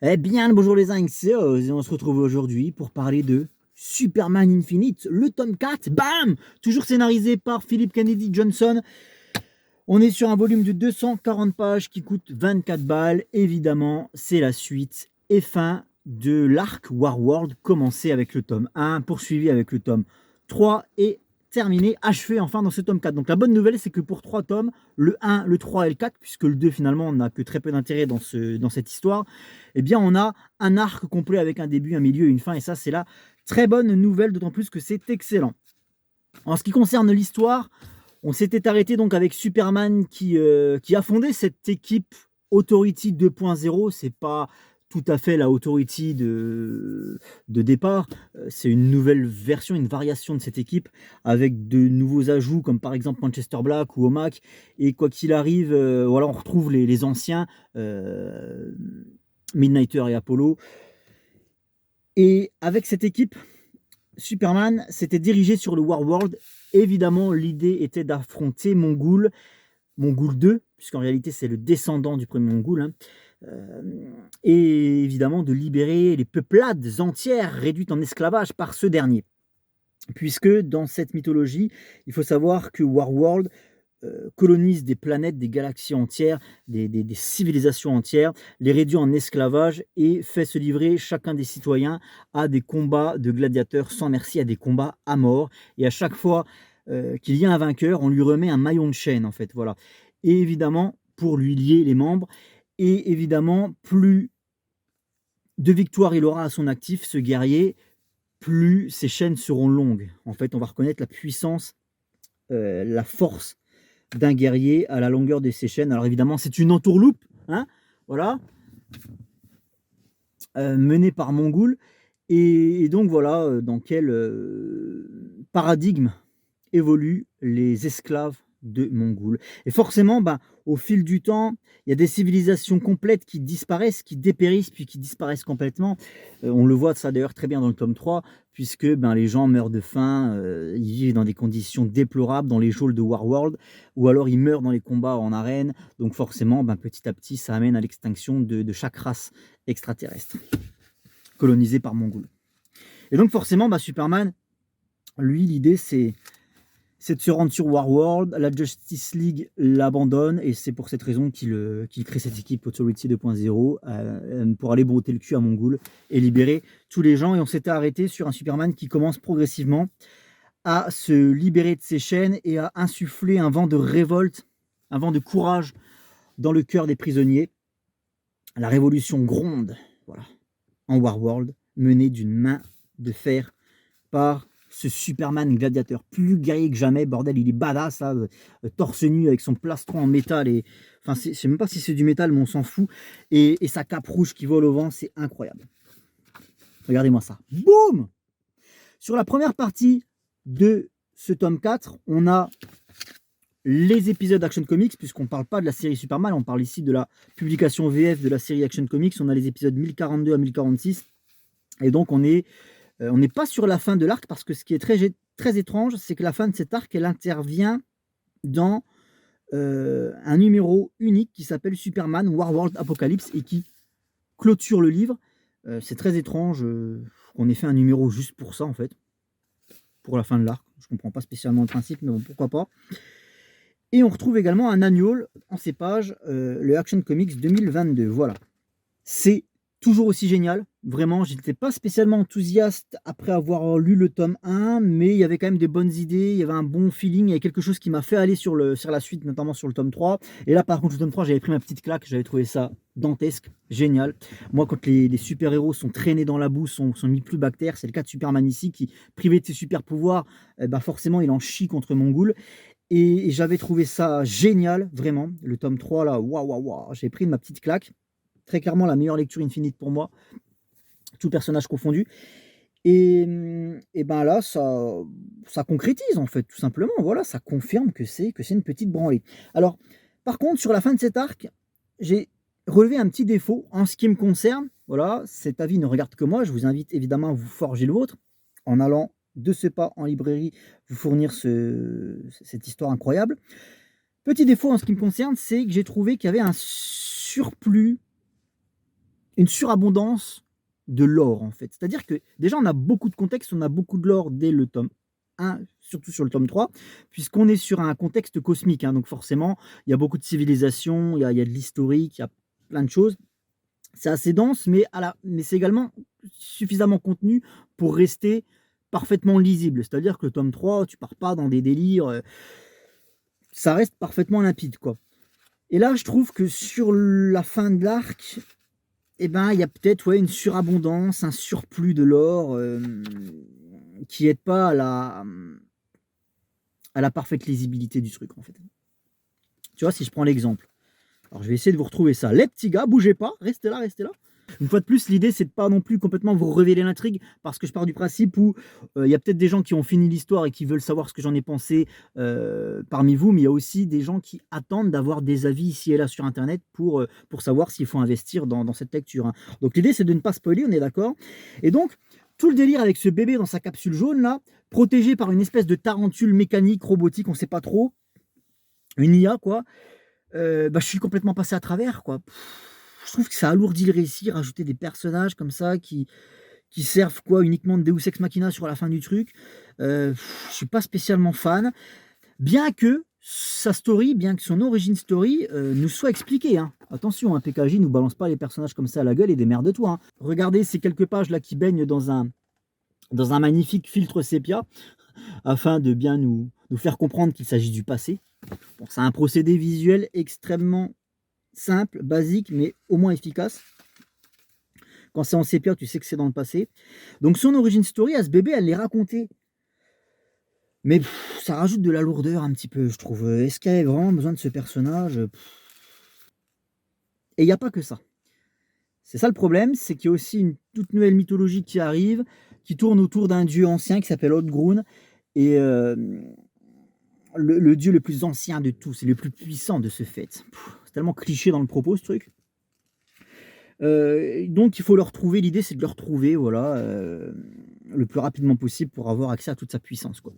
Eh bien, bonjour les Inks, et on se retrouve aujourd'hui pour parler de Superman Infinite, le tome 4, bam! Toujours scénarisé par Philip Kennedy Johnson. On est sur un volume de 240 pages qui coûte 24 balles. Évidemment, c'est la suite et fin de l'arc Warworld, commencé avec le tome 1, poursuivi avec le tome 3 et terminé, achevé enfin dans ce tome 4. Donc la bonne nouvelle, c'est que pour 3 tomes, le 1, le 3 et le 4, puisque le 2 finalement n'a que très peu d'intérêt dans cette histoire, eh bien on a un arc complet avec un début, un milieu et une fin. Et ça, c'est la très bonne nouvelle, d'autant plus que c'est excellent. En ce qui concerne l'histoire, on s'était arrêté donc avec Superman qui a fondé cette équipe Authority 2.0. C'est pas tout à fait la Authority de départ. C'est une nouvelle version, une variation de cette équipe avec de nouveaux ajouts comme par exemple Manchester Black ou Omak. Et quoi qu'il arrive, voilà, on retrouve les anciens euh, Midnighter et Apollo. Et avec cette équipe, Superman s'était dirigé sur le Warworld. Évidemment, l'idée était d'affronter Mongul 2, puisqu'en réalité c'est le descendant du premier Mongul, hein, et évidemment de libérer les peuplades entières réduites en esclavage par ce dernier. Puisque dans cette mythologie, il faut savoir que Warworld colonise des planètes, des galaxies entières, des civilisations entières, les réduit en esclavage et fait se livrer chacun des citoyens à des combats de gladiateurs sans merci, à des combats à mort. Et à chaque fois qu'il y a un vainqueur, on lui remet un maillon de chaîne, en fait. Voilà. Et évidemment, pour lui lier les membres, et évidemment, plus de victoires il aura à son actif, ce guerrier, plus ses chaînes seront longues. En fait, on va reconnaître la puissance, la force d'un guerrier à la longueur de ses chaînes. Alors évidemment, c'est une entourloupe, hein, voilà, menée par Mongul. Et donc voilà, dans quel paradigme évoluent les esclaves de Mongol. Et forcément, ben, au fil du temps, il y a des civilisations complètes qui disparaissent, qui dépérissent, puis qui disparaissent complètement. On le voit ça d'ailleurs très bien dans le tome 3, puisque ben, les gens meurent de faim, ils vivent dans des conditions déplorables dans les geôles de Warworld, ou alors ils meurent dans les combats en arène. Donc forcément, ben, petit à petit, ça amène à l'extinction de chaque race extraterrestre colonisée par Mongol. Et donc forcément, ben, Superman, lui, l'idée c'est de se rendre sur Warworld. La Justice League l'abandonne et c'est pour cette raison qu'il crée cette équipe Authority 2.0 pour aller brouter le cul à Mongul et libérer tous les gens. Et on s'était arrêté sur un Superman qui commence progressivement à se libérer de ses chaînes et à insuffler un vent de révolte, un vent de courage dans le cœur des prisonniers. La révolution gronde, voilà, en Warworld, menée d'une main de fer par ce Superman gladiateur, plus guerrier que jamais, bordel, il est badass, là, torse nu avec son plastron en métal, et enfin, je sais même pas si c'est du métal, mais on s'en fout, et sa cape rouge qui vole au vent, c'est incroyable. Regardez-moi ça. Boum! Sur la première partie de ce tome 4, on a les épisodes Action Comics, puisqu'on ne parle pas de la série Superman, on parle ici de la publication VF de la série Action Comics. On a les épisodes 1042 à 1046, et donc on n'est pas sur la fin de l'arc, parce que ce qui est très, très étrange, c'est que la fin de cet arc, elle intervient dans un numéro unique qui s'appelle Superman Warworld Apocalypse et qui clôture le livre. C'est très étrange qu'on ait fait un numéro juste pour ça, en fait, pour la fin de l'arc. Je ne comprends pas spécialement le principe, mais bon, pourquoi pas. Et on retrouve également un annual en ces pages, le Action Comics 2022. Voilà. C'est toujours aussi génial. Vraiment, j'étais pas spécialement enthousiaste après avoir lu le tome 1, mais il y avait quand même des bonnes idées, il y avait un bon feeling, il y avait quelque chose qui m'a fait aller sur la suite, notamment sur le tome 3. Et là, par contre, le tome 3, j'avais pris ma petite claque, j'avais trouvé ça dantesque, génial. Moi, quand les super-héros sont traînés dans la boue, sont mis plus bactères, c'est le cas de Superman ici, qui, privé de ses super-pouvoirs, bah forcément, il en chie contre Mongul. Et j'avais trouvé ça génial, vraiment. Le tome 3, là, waouh, waouh, waouh, j'ai pris ma petite claque. Très clairement, la meilleure lecture Infinite pour moi, tout personnage confondu. Et ben là, ça concrétise, en fait, tout simplement. Voilà, ça confirme que c'est une petite branlée. Alors, par contre, sur la fin de cet arc, j'ai relevé un petit défaut en ce qui me concerne. Voilà, cet avis ne regarde que moi. Je vous invite évidemment à vous forger le vôtre en allant de ce pas en librairie vous fournir cette histoire incroyable. Petit défaut en ce qui me concerne, c'est que j'ai trouvé qu'il y avait un surplus une surabondance de lore, en fait. C'est-à-dire que, déjà, on a beaucoup de contexte, on a beaucoup de lore dès le tome 1, surtout sur le tome 3, puisqu'on est sur un contexte cosmique, hein, donc forcément, il y a beaucoup de civilisations, il y a de l'historique, il y a plein de choses. C'est assez dense, mais c'est également suffisamment contenu pour rester parfaitement lisible. C'est-à-dire que le tome 3, tu pars pas dans des délires, ça reste parfaitement limpide, quoi. Et là, je trouve que sur la fin de l'arc, eh ben, il y a peut-être, ouais, une surabondance, un surplus de lore, qui aide pas à la parfaite lisibilité du truc, en fait. Tu vois, si je prends l'exemple, alors je vais essayer de vous retrouver ça. Les petits gars, bougez pas, restez là, restez là. Une fois de plus, l'idée, c'est de pas non plus complètement vous révéler l'intrigue, parce que je pars du principe où il y a peut-être des gens qui ont fini l'histoire et qui veulent savoir ce que j'en ai pensé parmi vous, mais il y a aussi des gens qui attendent d'avoir des avis ici et là sur Internet pour savoir s'il faut investir dans cette lecture, hein. Donc l'idée, c'est de ne pas spoiler, on est d'accord. Et donc, tout le délire avec ce bébé dans sa capsule jaune, là, protégé par une espèce de tarentule mécanique, robotique, on sait pas trop, une IA, quoi. Bah, je suis complètement passé à travers, quoi. Je trouve que ça alourdit le récit, rajouter des personnages comme ça qui servent quoi uniquement de Deus Ex Machina sur la fin du truc. Je suis pas spécialement fan, bien que sa story, bien que son origin story nous soit expliquée, hein. Attention, hein, PKJ nous balance pas les personnages comme ça à la gueule et démerde-toi, hein. Regardez ces quelques pages là qui baignent dans un magnifique filtre sépia afin de bien nous faire comprendre qu'il s'agit du passé. Bon, c'est un procédé visuel extrêmement simple, basique, mais au moins efficace. Quand c'est en sépia, tu sais que c'est dans le passé. Donc son origin story à ce bébé, elle l'est racontée. Mais ça rajoute de la lourdeur un petit peu, je trouve. Est-ce qu'il y avait vraiment besoin de ce personnage? Et il n'y a pas que ça. C'est ça le problème, c'est qu'il y a aussi une toute nouvelle mythologie qui arrive, qui tourne autour d'un dieu ancien qui s'appelle Odgrun. Et le dieu le plus ancien de tous et le plus puissant de ce fait. C'est tellement cliché dans le propos, ce truc. Donc il faut le retrouver, l'idée c'est de le retrouver, voilà, le plus rapidement possible pour avoir accès à toute sa puissance, quoi.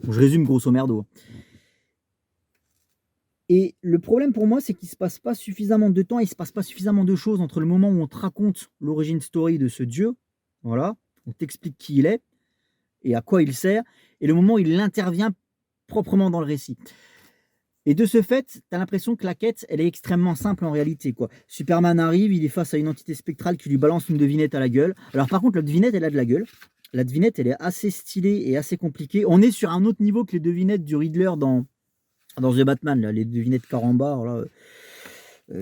Bon, je résume grosso merdo. Et le problème pour moi, c'est qu'il se passe pas suffisamment de temps, il se passe pas suffisamment de choses entre le moment où on te raconte l'origin story de ce dieu, voilà, on t'explique qui il est et à quoi il sert, et le moment où il intervient proprement dans le récit. Et de ce fait, tu as l'impression que la quête, elle est extrêmement simple en réalité, quoi. Superman arrive, il est face à une entité spectrale qui lui balance une devinette à la gueule. Alors par contre, la devinette, elle a de la gueule. La devinette, elle est assez stylée et assez compliquée. On est sur un autre niveau que les devinettes du Riddler dans The Batman, là, les devinettes carambar, là,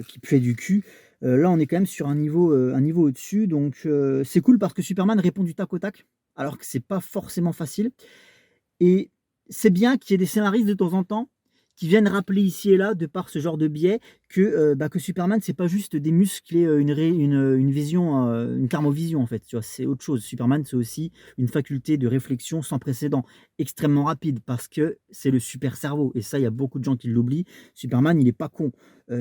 qui puaient du cul. Là, on est quand même sur un niveau au-dessus. Donc c'est cool parce que Superman répond du tac au tac, alors que c'est pas forcément facile. Et c'est bien qu'il y ait des scénaristes de temps en temps qui viennent rappeler ici et là, de par ce genre de biais, que Superman, c'est pas juste des muscles et une vision, une thermovision, en fait. Tu vois, c'est autre chose. Superman, c'est aussi une faculté de réflexion sans précédent, extrêmement rapide, parce que c'est le super cerveau. Et ça, il y a beaucoup de gens qui l'oublient. Superman, il est pas con.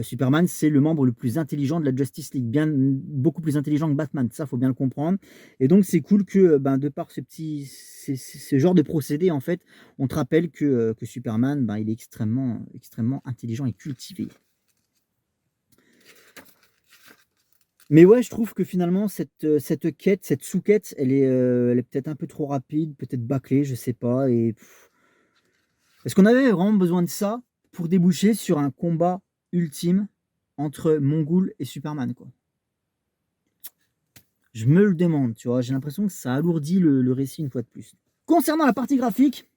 Superman, c'est le membre le plus intelligent de la Justice League, beaucoup plus intelligent que Batman. Ça, faut bien le comprendre. Et donc, c'est cool que, de par ce genre de procédé, en fait, on te rappelle que Superman, il est extrêmement, extrêmement intelligent et cultivé. Mais ouais, je trouve que finalement, cette quête, cette sous-quête, elle est peut-être un peu trop rapide, peut-être bâclée, je sais pas. Et est-ce qu'on avait vraiment besoin de ça pour déboucher sur un combat ultime entre Mongul et Superman, quoi? Je me le demande, tu vois. J'ai l'impression que ça alourdit le récit une fois de plus. Concernant la partie graphique,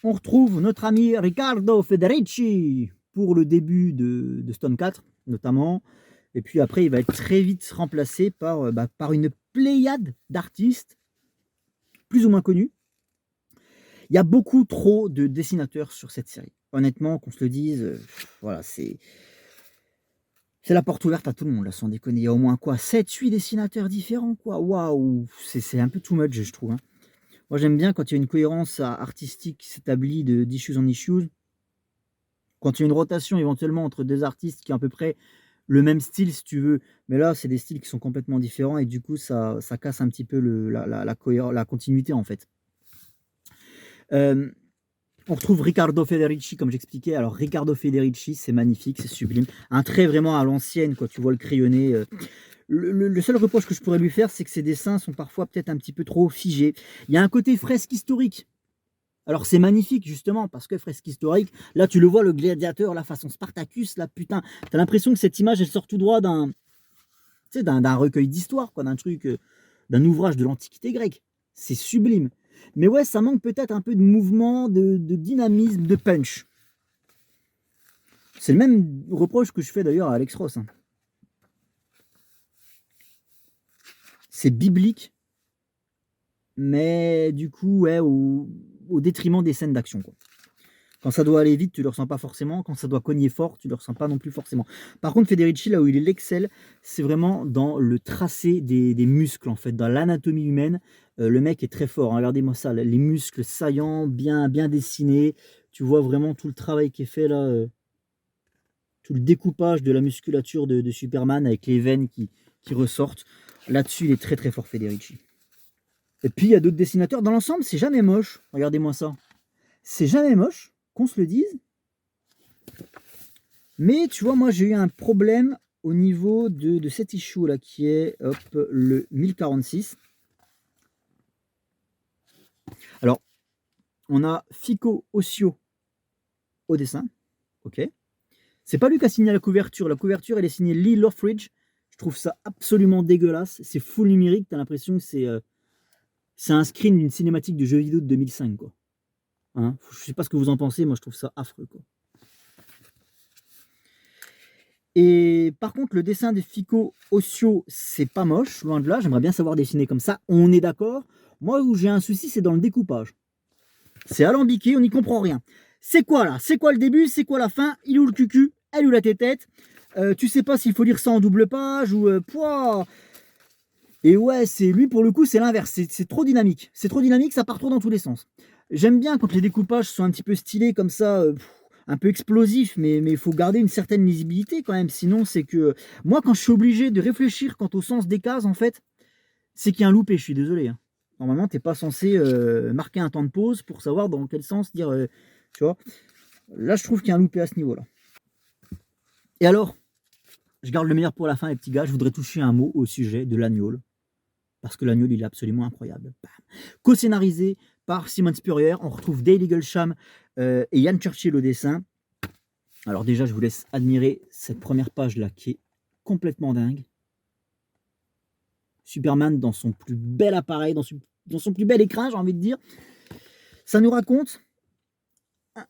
on retrouve notre ami Riccardo Federici pour le début de ce tome 4, notamment. Et puis après, il va être très vite remplacé par une pléiade d'artistes, plus ou moins connus. Il y a beaucoup trop de dessinateurs sur cette série. Honnêtement, qu'on se le dise, voilà, c'est la porte ouverte à tout le monde, là, sans déconner. Il y a au moins quoi, 7-8 dessinateurs différents, quoi. Waouh, c'est un peu too much, je trouve, hein. Moi, j'aime bien quand il y a une cohérence artistique qui s'établit d'issues en issues. Quand il y a une rotation éventuellement entre deux artistes qui ont à peu près le même style, si tu veux. Mais là, c'est des styles qui sont complètement différents et du coup, ça casse un petit peu la continuité, en fait. On retrouve Riccardo Federici, comme j'expliquais. Alors, Riccardo Federici, c'est magnifique, c'est sublime. Un trait vraiment à l'ancienne, quoi. Tu vois le crayonné. Le seul reproche que je pourrais lui faire, c'est que ses dessins sont parfois peut-être un petit peu trop figés. Il y a un côté fresque historique. Alors c'est magnifique justement parce que fresque historique, là tu le vois le gladiateur, la façon Spartacus, là putain, t'as l'impression que cette image elle sort tout droit d'un, tu sais, d'un recueil d'histoire, quoi, d'un truc, d'un ouvrage de l'Antiquité grecque. C'est sublime. Mais ouais, ça manque peut-être un peu de mouvement, de dynamisme, de punch. C'est le même reproche que je fais d'ailleurs à Alex Ross, hein. C'est biblique, mais du coup, ouais, au détriment des scènes d'action, quoi. Quand ça doit aller vite, tu le ressens pas forcément. Quand ça doit cogner fort, tu le ressens pas non plus forcément. Par contre, Federici, là où il excelle, c'est vraiment dans le tracé des muscles, en fait, dans l'anatomie humaine. Le mec est très fort, hein. Regardez-moi ça, là, les muscles saillants, bien dessinés. Tu vois vraiment tout le travail qui est fait là, tout le découpage de la musculature de Superman avec les veines qui ressortent. Là-dessus, il est très fort, Federici. Et puis, il y a d'autres dessinateurs. Dans l'ensemble, c'est jamais moche. Regardez-moi ça. C'est jamais moche, qu'on se le dise. Mais tu vois, moi, j'ai eu un problème au niveau de cet issue là, qui est hop, le 1046. Alors, on a Fico Ossio au dessin. Ok. C'est pas lui qui a signé la couverture. La couverture, elle est signée Lee Lothridge. Je trouve ça absolument dégueulasse. C'est full numérique. T'as l'impression que c'est un screen d'une cinématique de jeu vidéo de 2005, quoi. Hein, je sais pas ce que vous en pensez. Moi, je trouve ça affreux, quoi. Et par contre, le dessin de Fico Ossio, c'est pas moche, loin de là. J'aimerais bien savoir dessiner comme ça. On est d'accord. Moi, où j'ai un souci, c'est dans le découpage. C'est alambiqué, on n'y comprend rien. C'est quoi là? C'est quoi le début? C'est quoi la fin? Il est où le cucu? Elle est où la tétette? Tu sais pas s'il faut lire ça en double page ou pouah. Et ouais, c'est lui pour le coup, c'est l'inverse. C'est trop dynamique. C'est trop dynamique, ça part trop dans tous les sens. J'aime bien quand les découpages sont un petit peu stylés comme ça, un peu explosifs, mais il faut garder une certaine lisibilité quand même. Sinon, c'est que moi, quand je suis obligé de réfléchir quant au sens des cases, en fait, c'est qu'il y a un loupé. Je suis désolé, hein. Normalement, t'es pas censé marquer un temps de pause pour savoir dans quel sens dire. Tu vois. Là, je trouve qu'il y a un loupé à ce niveau-là. Et alors, je garde le meilleur pour la fin, les petits gars. Je voudrais toucher un mot au sujet de l'Agnole. Parce que l'Agnole, il est absolument incroyable. Co-scénarisé par Simon Spurrier. On retrouve Dale Eaglesham et Ian Churchill au dessin. Alors déjà, je vous laisse admirer cette première page-là qui est complètement dingue. Superman dans son plus bel appareil, dans son plus bel écran, j'ai envie de dire. Ça nous raconte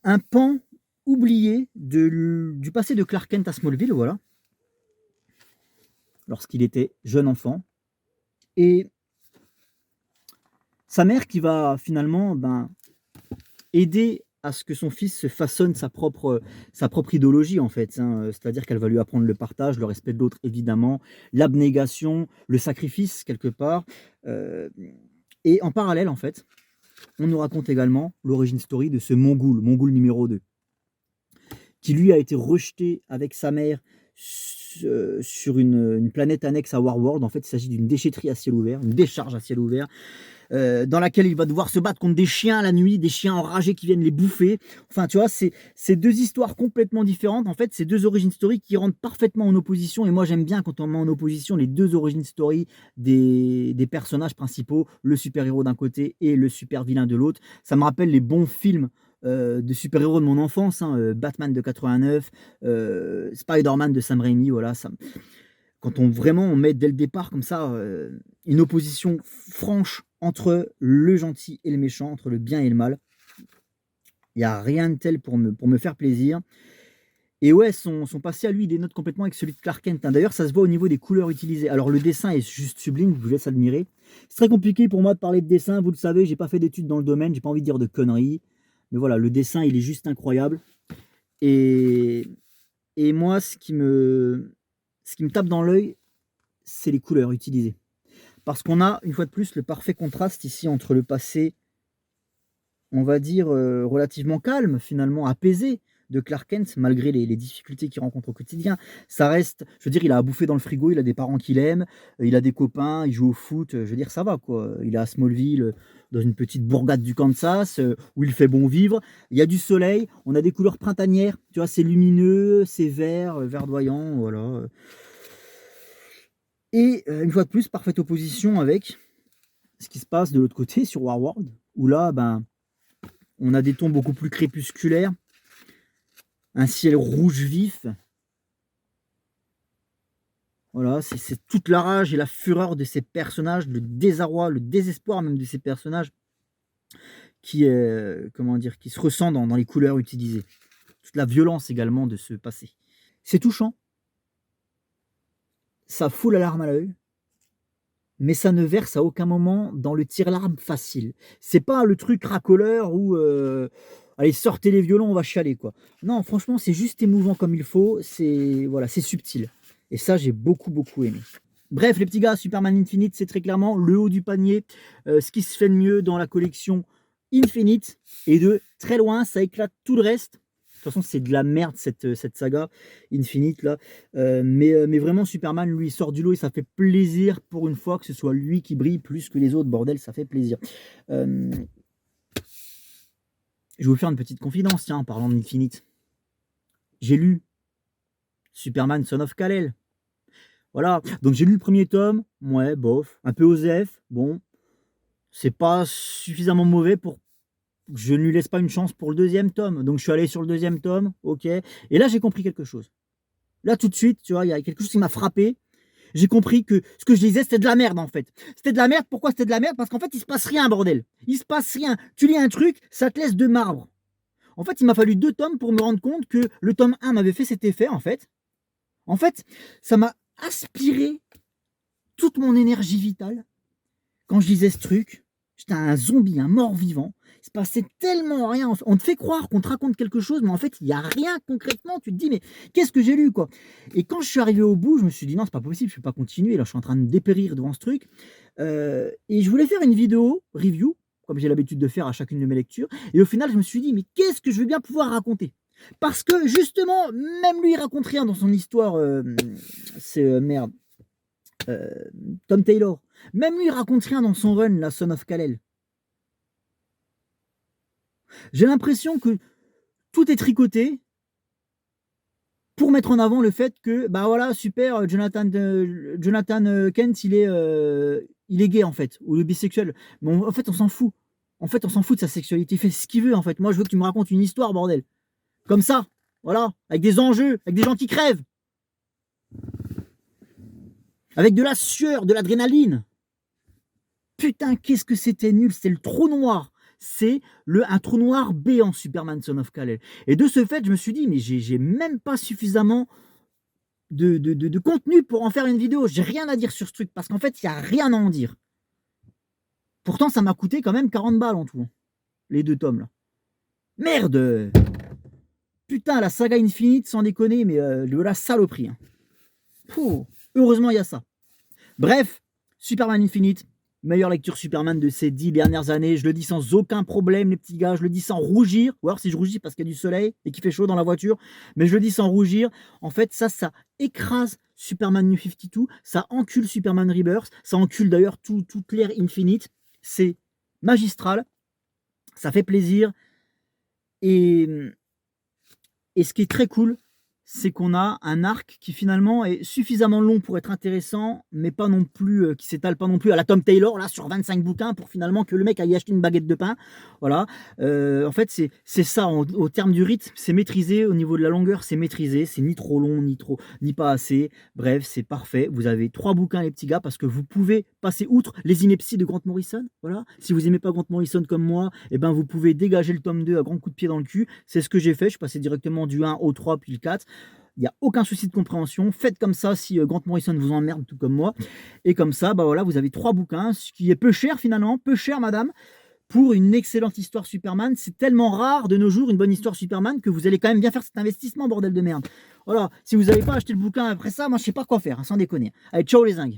un pan oublié du passé de Clark Kent à Smallville, voilà. Lorsqu'il était jeune enfant. Et sa mère qui va finalement aider à ce que son fils se façonne sa propre idéologie, en fait, hein. C'est-à-dire qu'elle va lui apprendre le partage, le respect de l'autre, évidemment, l'abnégation, le sacrifice, quelque part. Et en parallèle, en fait, on nous raconte également l'origine story de ce Mongul numéro 2, qui lui a été rejeté avec sa mère sur une planète annexe à Warworld. En fait, il s'agit d'une déchetterie à ciel ouvert, une décharge à ciel ouvert, dans laquelle il va devoir se battre contre des chiens la nuit, des chiens enragés qui viennent les bouffer. Enfin, tu vois, c'est deux histoires complètement différentes. En fait, c'est deux origines story qui rentrent parfaitement en opposition. Et moi, j'aime bien quand on met en opposition les deux origines story des personnages principaux, le super-héros d'un côté et le super-vilain de l'autre. Ça me rappelle les bons films de super-héros de mon enfance, hein, Batman de 89, Spider-Man de Sam Raimi, voilà. Quand on met dès le départ comme ça une opposition franche entre le gentil et le méchant, entre le bien et le mal, il n'y a rien de tel pour me faire plaisir. Et ouais, son passé à lui, il dénote complètement avec celui de Clark Kent, hein. D'ailleurs, ça se voit au niveau des couleurs utilisées. Alors, le dessin est juste sublime, je vous laisse admirer. C'est très compliqué pour moi de parler de dessin, vous le savez, j'ai pas fait d'études dans le domaine, j'ai pas envie de dire de conneries. Mais voilà, le dessin, il est juste incroyable. Et moi, ce qui me tape dans l'œil, c'est les couleurs utilisées. Parce qu'on a, une fois de plus, le parfait contraste ici entre le passé, on va dire, relativement calme, finalement, apaisé, de Clark Kent, malgré les difficultés qu'il rencontre au quotidien. Ça reste, je veux dire, il a à bouffer dans le frigo, il a des parents qu'il aime, il a des copains, il joue au foot, je veux dire, ça va, quoi. Il est à Smallville, dans une petite bourgade du Kansas, où il fait bon vivre. Il y a du soleil, on a des couleurs printanières, tu vois, c'est lumineux, c'est vert, verdoyant, voilà. Et une fois de plus, parfaite opposition avec ce qui se passe de l'autre côté sur Warworld, où là, ben, on a des tons beaucoup plus crépusculaires, un ciel rouge vif. Voilà, c'est toute la rage et la fureur de ces personnages, le désarroi, le désespoir même de ces personnages qui est, comment dire, qui se ressent dans les couleurs utilisées. Toute la violence également de ce passé. C'est touchant. Ça fout la larme à l'œil, mais ça ne verse à aucun moment dans le tire-larme facile. C'est pas le truc racoleur où allez, sortez les violons, on va chialer quoi. Non, franchement, c'est juste émouvant comme il faut, c'est voilà, c'est subtil. Et ça, j'ai beaucoup aimé. Bref, les petits gars, Superman Infinite, c'est très clairement le haut du panier, ce qui se fait de mieux dans la collection Infinite, et de très loin, ça éclate tout le reste. De toute façon, c'est de la merde cette saga Infinite là. Mais vraiment, Superman, lui, il sort du lot et ça fait plaisir pour une fois que ce soit lui qui brille plus que les autres. Bordel, ça fait plaisir. Je vais vous faire une petite confidence, tiens, en parlant d'Infinite. J'ai lu Superman Son of Kal-El. Voilà, donc j'ai lu le premier tome, ouais, bof, un peu osef, bon, c'est pas suffisamment mauvais pour que je ne lui laisse pas une chance pour le deuxième tome. Donc je suis allé sur le deuxième tome, ok, et là j'ai compris quelque chose. Là tout de suite, tu vois, il y a quelque chose qui m'a frappé. J'ai compris que ce que je disais, c'était de la merde en fait. C'était de la merde, pourquoi c'était de la merde? Parce qu'en fait, il se passe rien, bordel. Il se passe rien. Tu lis un truc, ça te laisse de marbre. En fait, il m'a fallu 2 tomes pour me rendre compte que le tome 1 m'avait fait cet effet, en fait. En fait, ça m'a aspiré toute mon énergie vitale. Quand je lisais ce truc, j'étais un zombie, un mort-vivant. Il se passait tellement rien. On te fait croire qu'on te raconte quelque chose, mais en fait, il n'y a rien concrètement. Tu te dis, mais qu'est-ce que j'ai lu, quoi? Et quand je suis arrivé au bout, je me suis dit, non, c'est pas possible, je ne peux pas continuer. Là, je suis en train de dépérir devant ce truc. Et je voulais faire une vidéo review, comme j'ai l'habitude de faire à chacune de mes lectures. Et au final, je me suis dit, mais qu'est-ce que je vais bien pouvoir raconter? Parce que justement, même lui, il raconte rien dans son histoire. C'est merde. Tom Taylor. Même lui, il raconte rien dans son run, la Son of Kal-El. J'ai l'impression que tout est tricoté pour mettre en avant le fait que, bah voilà, super, Jonathan Kent, il est gay en fait, ou le bisexuel. Mais en fait, on s'en fout. En fait, on s'en fout de sa sexualité. Il fait ce qu'il veut en fait. Moi, je veux que tu me racontes une histoire, bordel. Comme ça, voilà, avec des enjeux, avec des gens qui crèvent. Avec de la sueur, de l'adrénaline. Putain, qu'est-ce que c'était nul, c'était le trou noir. C'est un trou noir béant, Superman Son of Kal-El. Et de ce fait, je me suis dit, mais j'ai même pas suffisamment de contenu pour en faire une vidéo. J'ai rien à dire sur ce truc, parce qu'en fait, il n'y a rien à en dire. Pourtant, ça m'a coûté quand même 40 balles en tout, hein, les 2 tomes là. Merde! Putain, la saga Infinite, sans déconner, mais de la saloperie. Hein. Heureusement, il y a ça. Bref, Superman Infinite, meilleure lecture Superman de ces 10 dernières années. Je le dis sans aucun problème, les petits gars. Je le dis sans rougir. Ou alors si je rougis parce qu'il y a du soleil et qu'il fait chaud dans la voiture. Mais je le dis sans rougir. En fait, ça écrase Superman New 52. Ça encule Superman Rebirth. Ça encule d'ailleurs toute l'ère Infinite. C'est magistral. Ça fait plaisir. Et ce qui est très cool, c'est qu'on a un arc qui finalement est suffisamment long pour être intéressant, mais pas non plus, qui s'étale pas non plus à la Tom Taylor, là, sur 25 bouquins, pour finalement que le mec aille acheter une baguette de pain. Voilà. En fait, c'est ça, au terme du rythme, c'est maîtrisé, au niveau de la longueur, c'est maîtrisé, c'est ni trop long, ni pas assez. Bref, c'est parfait. Vous avez 3 bouquins, les petits gars, parce que vous pouvez passer outre les inepties de Grant Morrison. Voilà. Si vous aimez pas Grant Morrison comme moi, eh ben, vous pouvez dégager le tome 2 à grands coups de pied dans le cul. C'est ce que j'ai fait. Je suis passé directement du 1 au 3, puis le 4. Il n'y a aucun souci de compréhension. Faites comme ça si Grant Morrison vous emmerde, tout comme moi. Et comme ça, bah voilà, vous avez 3 bouquins, ce qui est peu cher finalement, peu cher, madame, pour une excellente histoire Superman. C'est tellement rare de nos jours, une bonne histoire Superman, que vous allez quand même bien faire cet investissement, bordel de merde. Voilà, si vous n'avez pas acheté le bouquin après ça, moi je sais pas quoi faire, hein, sans déconner. Allez, ciao les zingues.